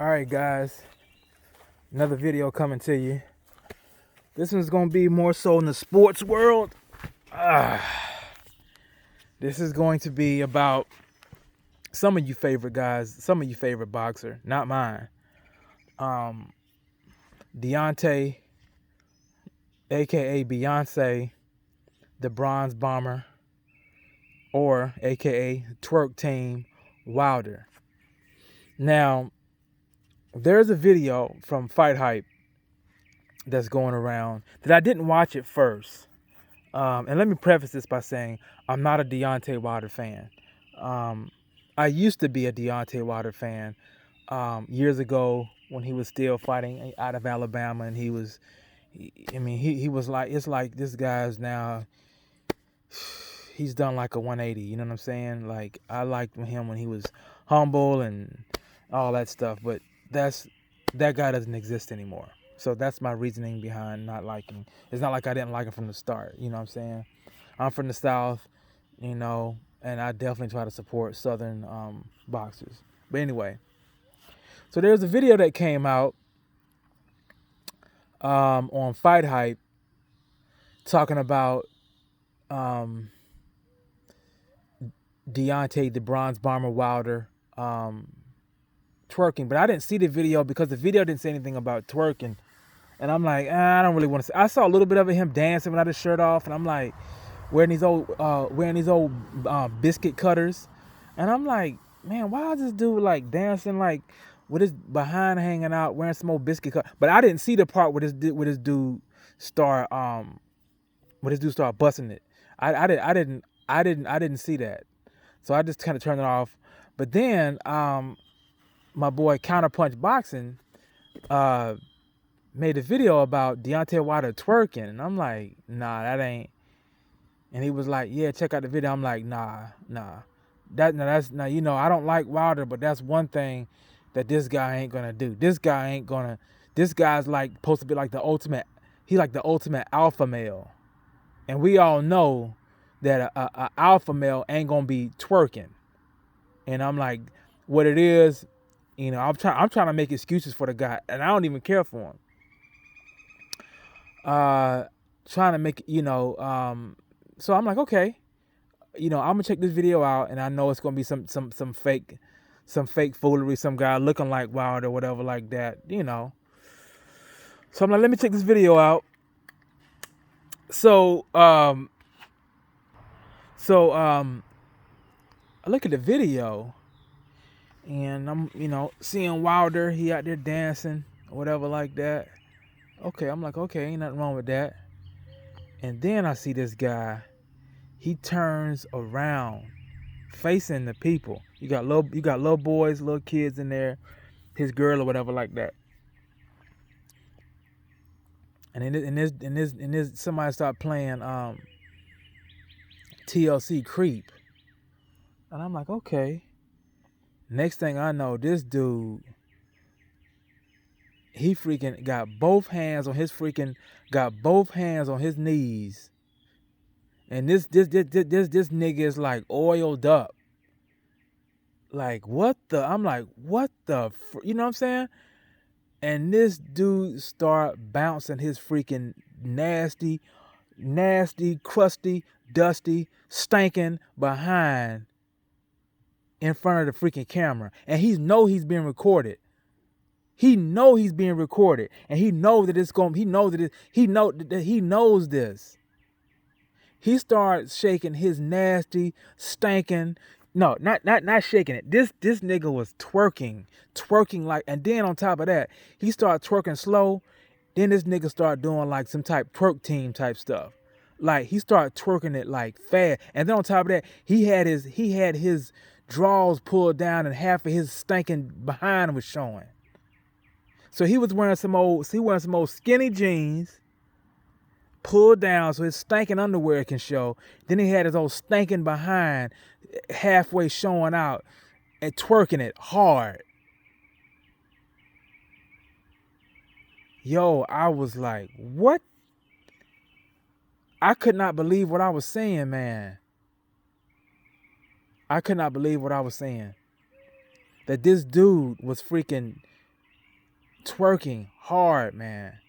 All right, guys, another video coming to you. This one's gonna be more so in the sports world. This is going to be about some of you favorite guys, some of you favorite boxer, not mine. Deontay, aka Beyonce, the Bronze Bomber, or aka Twerk Team Wilder. Now, there's a video from Fight Hype that's going around that I didn't watch at first. And let me preface this by saying I'm not a Deontay Wilder fan. I used to be a Deontay Wilder fan years ago when he was still fighting out of Alabama, and he was like, it's like this guy's now, he's done like a 180, you know what I'm saying? Like, I liked him when he was humble and all that stuff, but that guy doesn't exist anymore. So that's my reasoning behind not liking. It's not like I didn't like him from the start, you know what I'm saying? I'm from the South, and I definitely try to support Southern boxers. But anyway, so there's a video that came out on Fight Hype talking about Deontay, the Bronze Bomber Wilder, twerking. But I didn't see the video because the video didn't say anything about twerking. And I'm like, I don't really want to see. I saw a little bit of him dancing without his shirt off, and I'm like, wearing these old biscuit cutters, and I'm like, man, why is this dude like dancing like with his behind hanging out, wearing some old biscuit cut? But I didn't see the part where this dude start busting it. I didn't see that, so I just kind of turned it off. But then my boy Counterpunch Boxing made a video about Deontay Wilder twerking, and I'm like, nah, that ain't. And he was like, yeah, check out the video. I'm like, nah. That's I don't like Wilder, but that's one thing that this guy ain't gonna do. This guy's like supposed to be like the ultimate. He's like the ultimate alpha male, and we all know that a alpha male ain't gonna be twerking. And I'm like, what it is, I'm trying to make excuses for the guy, and I don't even care for him. Trying to make so I'm like, okay, I'm gonna check this video out, and I know it's gonna be some fake foolery, some guy looking like Wilder or whatever like that, So I'm like, let me check this video out. So I look at the video, and I'm seeing Wilder, he out there dancing or whatever like that. Okay, I'm like, okay, ain't nothing wrong with that. And then I see this guy, he turns around facing the people. You got little boys, little kids in there, his girl or whatever like that. And in this somebody started playing TLC Creep. And I'm like, okay. Next thing I know, this dude, he freaking got both hands on his knees, and this nigga is like oiled up. Like, what the? I'm like, what the? You know what I'm saying? And this dude start bouncing his freaking nasty, crusty, dusty, stinking behind in front of the freaking camera, and he's being recorded. He knows and he knows that it's going. He knows this. He starts shaking his nasty, stinking. No, not shaking it. This nigga was twerking like, and then on top of that, he started twerking slow. Then this nigga started doing like some type twerk team type stuff. Like, he started twerking it like fast, and then on top of that, he had his drawers pulled down, and half of his stinking behind was showing. So he was wearing some old skinny jeans, pulled down so his stinking underwear can show. Then he had his old stinking behind halfway showing out and twerking it hard. Yo, I was like, what? I could not believe what I was saying, man. I could not believe what I was saying. That this dude was freaking twerking hard, man.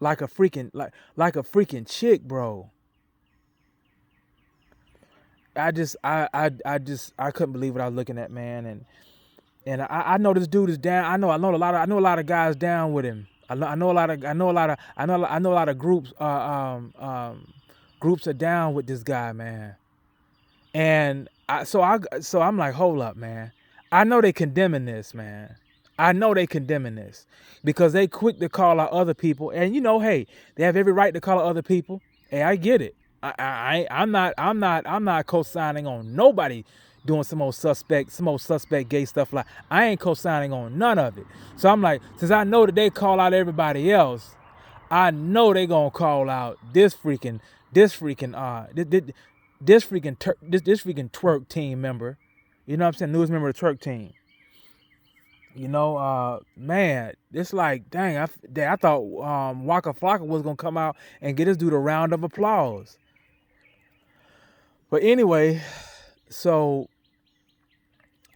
Like a freaking chick, bro. I couldn't believe what I was looking at, man. And I know this dude is down. I know a lot of guys down with him. I know a lot of groups groups are down with this guy, man. And so I'm like, hold up, man. I know they condemning this, man. I know they condemning this because they quick to call out other people, and hey, they have every right to call out other people. Hey, I get it. I'm not co-signing on nobody doing some old suspect gay stuff. Like, I ain't co-signing on none of it. So I'm like, since I know that they call out everybody else, I know they gonna call out this freaking twerk team member. You know what I'm saying? Newest member of the twerk team. Man, it's like, dang, I thought Waka Flocka was gonna come out and get this dude a round of applause. But anyway, so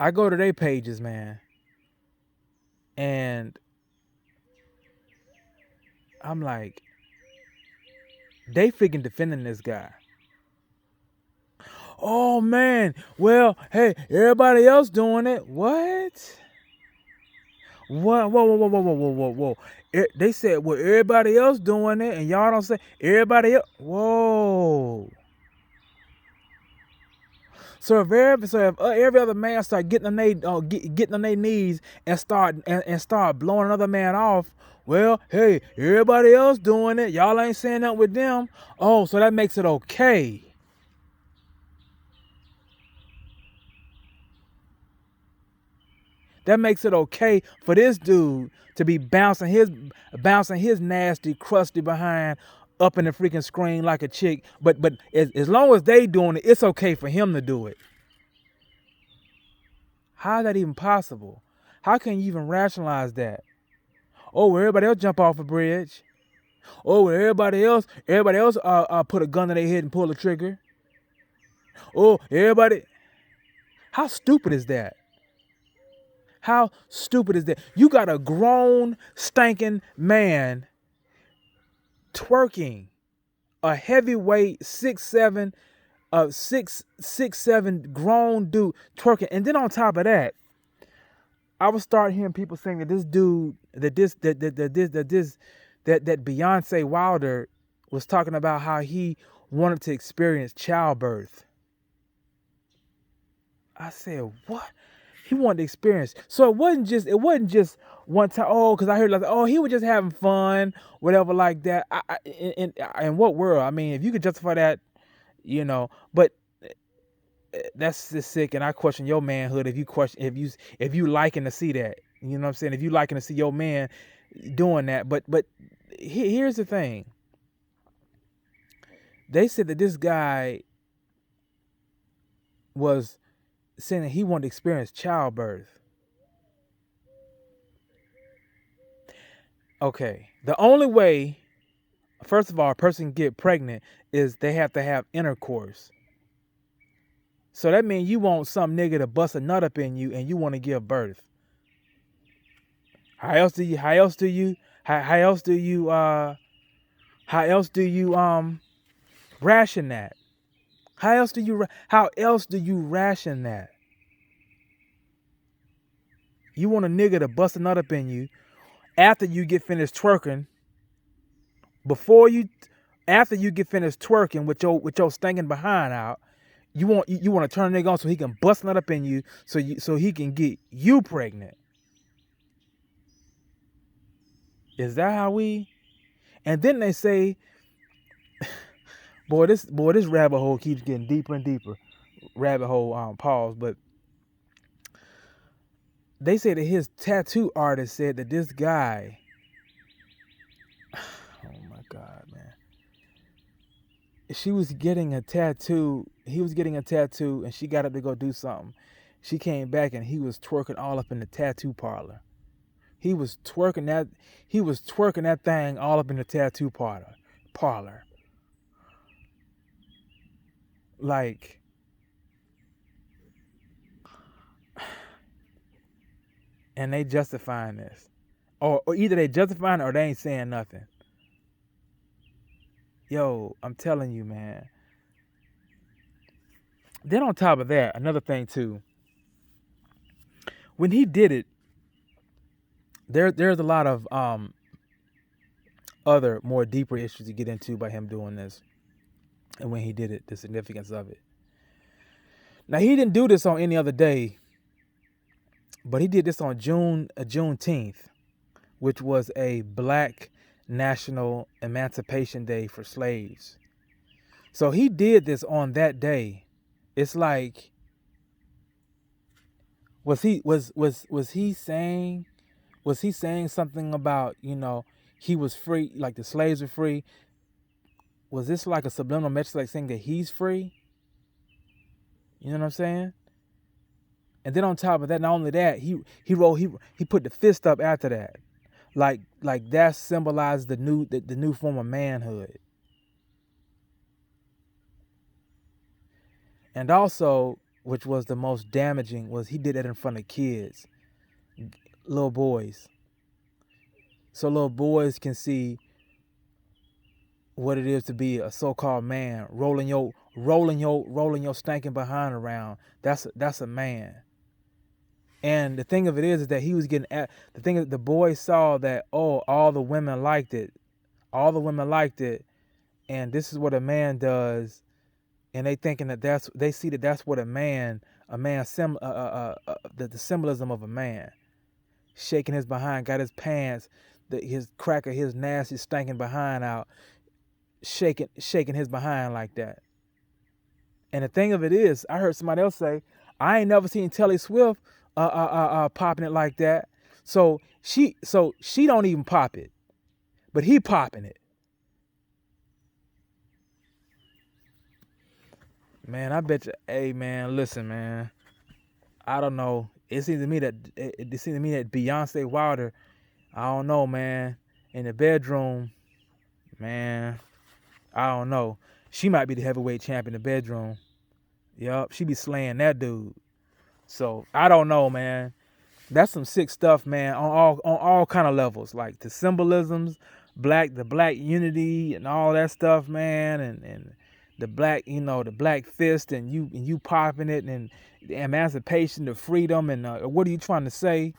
I go to their pages, man, and I'm like, they freaking defending this guy. Oh man, well, hey, everybody else doing it. What? What? Whoa. They said, well, everybody else doing it, and y'all don't say everybody else. Whoa. So if every other man start getting on their knees and start blowing another man off, well, hey, everybody else doing it. Y'all ain't saying nothing with them. Oh, so that makes it okay. That makes it okay for this dude to be bouncing his nasty, crusty behind up in the freaking screen like a chick. But as long as they doing it, it's okay for him to do it. How is that even possible? How can you even rationalize that? Oh, well, everybody else jump off a bridge. Oh, well, everybody else put a gun to their head and pull the trigger. Oh, everybody. How stupid is that? How stupid is that? You got a grown, stinking man twerking, a heavyweight 6'7", 6'7" grown dude twerking, and then on top of that, I would start hearing people saying that this dude, that Deontay Wilder was talking about how he wanted to experience childbirth. I said, what? He wanted to experience. So it wasn't just one time. Oh, because I heard like, oh, he was just having fun, whatever, like that. In what world? I mean, if you could justify that, but that's just sick. And I question your manhood if you liking to see that. You know what I'm saying? If you liking to see your man doing that. But here's the thing. They said that this guy was saying that he wanted to experience childbirth. Okay. The only way, first of all, a person can get pregnant is they have to have intercourse. So that means you want some nigga to bust a nut up in you and you want to give birth. How else do you ration that? How else do you ration that? You want a nigga to bust a nut up in you after you get finished twerking, after you get finished twerking with your stinking behind out, you want to turn a nigga on so he can bust a nut up in you so he can get you pregnant. Is that how we? And then they say, this rabbit hole keeps getting deeper and deeper. Rabbit hole, pause, but they say that his tattoo artist said that this guy, oh my God, man. He was getting a tattoo and she got up to go do something. She came back and he was twerking all up in the tattoo parlor. He was twerking that thing all up in the tattoo parlor. Like, and they justifying this. or either they justifying it or they ain't saying nothing. Yo, I'm telling you, man. Then on top of that, another thing too, when he did it, there's a lot of other more deeper issues to get into by him doing this, and when he did it, the significance of it. Now he didn't do this on any other day, but he did this on Juneteenth, which was a Black National Emancipation Day for slaves. So he did this on that day. It's like, was he saying something about, he was free, like the slaves were free? Was this like a subliminal message, like saying that he's free? You know what I'm saying? And then on top of that, not only that, he put the fist up after that, like that symbolized the new form of manhood. And also, which was the most damaging, was he did it in front of kids, little boys. So little boys can see what it is to be a so-called man, rolling your stinking behind around. That's a man. And the thing of it is that he was getting at the thing is the boys saw that, oh, all the women liked it. All the women liked it, and this is what a man does. And they thinking that they see that that's what the symbolism of a man, shaking his behind, got his pants, his crack of his nasty stinking behind out, shaking his behind like that. And the thing of it is, I heard somebody else say, I ain't never seen Taylor Swift popping it like that. So she don't even pop it, but he popping it. Man, I bet you. Hey, man, listen, man. I don't know. It seems to me that Beyonce Wilder, I don't know, man. In the bedroom, man, I don't know. She might be the heavyweight champion in the bedroom. Yup, she be slaying that dude. So I don't know, man. That's some sick stuff, man. On all kind of levels, like the symbolisms, the black unity, and all that stuff, man, and the black, the black fist, and you popping it, and the emancipation, the freedom, and what are you trying to say?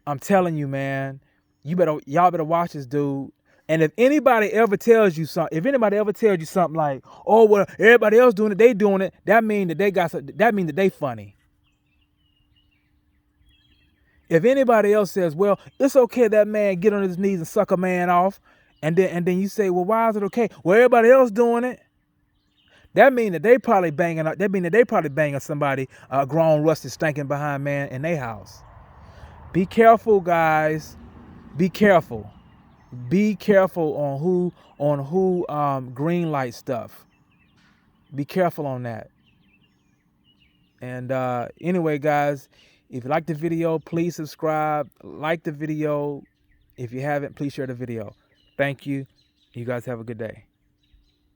I'm telling you, man, y'all better watch this dude. And if anybody ever tells you something like, oh, well, everybody else doing it, they doing it, that mean that they funny. If anybody else says, well, it's okay that man get on his knees and suck a man off, and then you say, well, why is it okay? Well, everybody else doing it. That mean that they probably banging somebody, grown, rusty, stinking behind man in their house. Be careful, guys. Be careful. Be careful on who green light stuff. Be careful on that. And anyway, guys, if you like the video, please subscribe. Like the video. If you haven't, please share the video. Thank you. You guys have a good day.